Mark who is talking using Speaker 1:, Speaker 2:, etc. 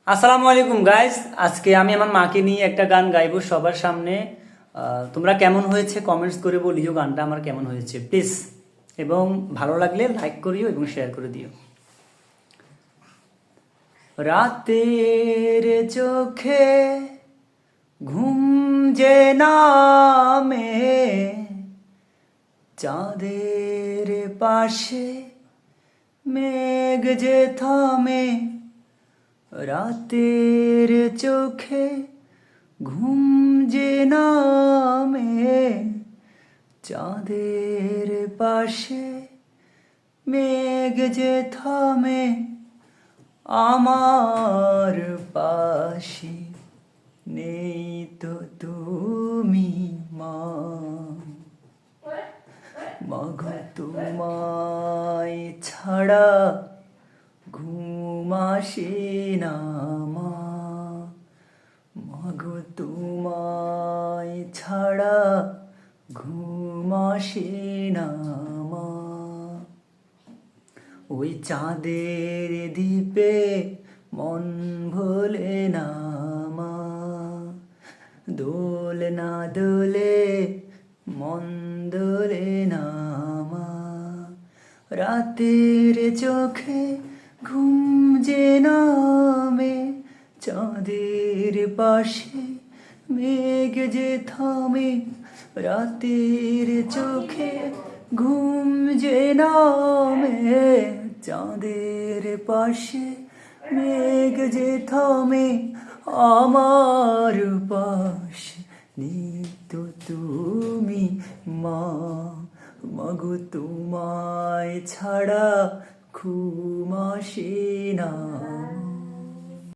Speaker 1: আসসালামু আলাইকুম গাইস। আজকে আমি আমার মাকে নিয়ে একটা গান গাইবো সবার সামনে। তোমরা কেমন হয়েছে কমেন্টস করে বলিও গানটা আমার কেমন হয়েছে প্লিজ, এবং ভালো লাগলে লাইক করিও এবং শেয়ার করে দিও। রাতের চোখে ঘুম যে নামে, চাঁদের পাশে মেঘ যে থামে, রাতের চোখে ঘুম যে নামে, চাঁদের পাশে মেঘ যে থামে, আমার পাশে নেই তো তুমি মা। মাগো তোমায় ছাড়া ঘুম আসে না মা। মাগো তোমায় ছাড়া ঘুম আসে না মা। ওই চাঁদের দ্বীপে মন ভোলে না মা। দোল না দোলে মন দোলে না মা। রাতের চোখে ঘুম যে নামে, চাঁদের পাশে মেঘ যে থামে, রাতের চোখে ঘুম যে নামে, চাঁদের পাশে মেঘ যে থামে, আমার পাশে নিত তুমি মা। মাগো তোমায় ছাড়া ঘুম আসে না।